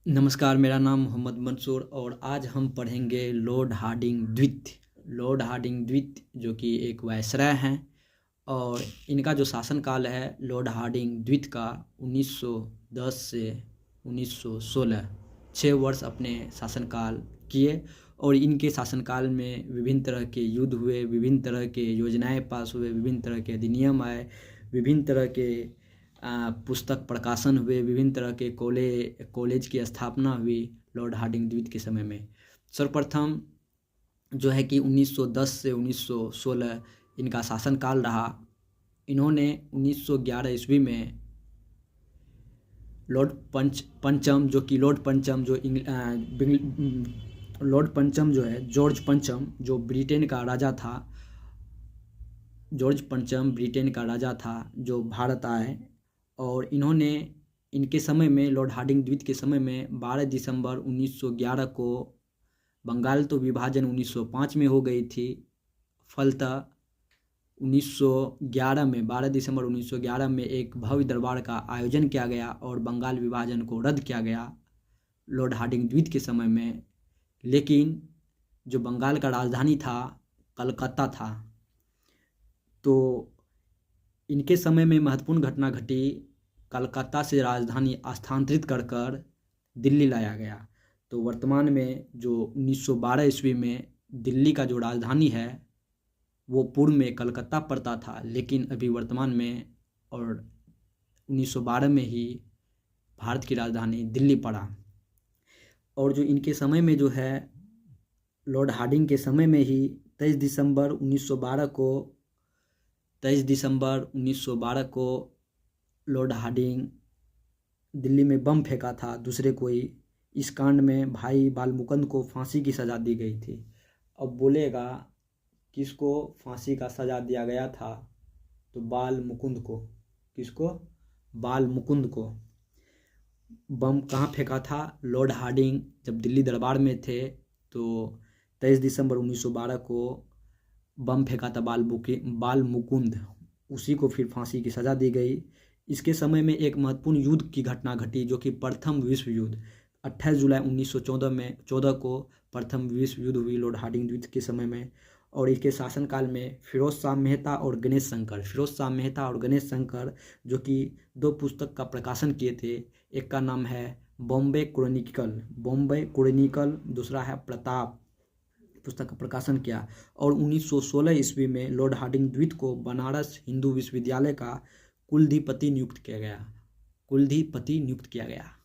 नमस्कार, मेरा नाम मोहम्मद मंसूर और आज हम पढ़ेंगे लॉर्ड हार्डिंग द्वितीय। लॉर्ड हार्डिंग द्वितीय जो कि एक वायसराय हैं और इनका जो शासनकाल है लॉर्ड हार्डिंग द्वितीय का 1910 से 1916 6 वर्ष अपने शासनकाल किए। और इनके शासनकाल में विभिन्न तरह के युद्ध हुए, विभिन्न तरह के योजनाएं पास हुए, विभिन्न तरह के अधिनियम आए, विभिन्न तरह के पुस्तक प्रकाशन हुए, विभिन्न तरह के कॉलेज की स्थापना हुई लॉर्ड हार्डिंग द्वितीय के समय में। सर्वप्रथम जो है कि 1910 से 1916 इनका शासनकाल रहा। इन्होंने 1911 ईस्वी में लॉर्ड पंचम जो कि लॉर्ड पंचम जो है जॉर्ज पंचम जो ब्रिटेन का राजा था, जॉर्ज पंचम ब्रिटेन का राजा था जो भारत आए। और इन्होंने इनके समय में लॉर्ड हार्डिंग द्वितीय के समय में 12 दिसंबर 1911 को बंगाल तो विभाजन 1905 में हो गई थी। फलतः 1911 में 12 दिसंबर 1911 में एक भव्य दरबार का आयोजन किया गया और बंगाल विभाजन को रद्द किया गया लॉर्ड हार्डिंग द्वितीय के समय में। लेकिन जो बंगाल का राजधानी था कलकत्ता था, तो इनके समय में महत्वपूर्ण घटना घटी। कलकत्ता से राजधानी स्थानांतरित कर दिल्ली लाया गया। तो वर्तमान में जो 1912 ईस्वी में दिल्ली का जो राजधानी है वो पूर्व में कलकत्ता पड़ता था, लेकिन अभी वर्तमान में और 1912 में ही भारत की राजधानी दिल्ली पड़ा। और जो इनके समय में जो है लॉर्ड हार्डिंग के समय में ही 23 दिसंबर 1912 को लॉर्ड हार्डिंग दिल्ली में बम फेंका था दूसरे कोई। इस कांड में भाई बाल मुकुंद को फांसी की सज़ा दी गई थी। अब बोलेगा किसको फांसी का सज़ा दिया गया था, तो बाल मुकुंद को। किसको? बाल मुकुंद को। बम कहाँ फेंका था? लॉर्ड हार्डिंग जब दिल्ली दरबार में थे तो 23 दिसंबर 1912 को बम फेंका था बाल मुकुंद, उसी को फिर फांसी की सज़ा दी गई। इसके समय में एक महत्वपूर्ण युद्ध की घटना घटी जो कि प्रथम विश्व युद्ध। 28 जुलाई 1914 को प्रथम विश्व युद्ध हुई लॉर्ड हार्डिंग द्वितीय के समय में। और इसके शासनकाल में फिरोज शाह मेहता और गणेश शंकर जो कि 2 पुस्तक का प्रकाशन किए थे। एक का नाम है बॉम्बे क्रॉनिकल, दूसरा है प्रताप, पुस्तक का प्रकाशन किया। और 1916 ईस्वी में लॉर्ड हार्डिंग द्वितीय को बनारस हिंदू विश्वविद्यालय का कुलधिपति नियुक्त किया गया।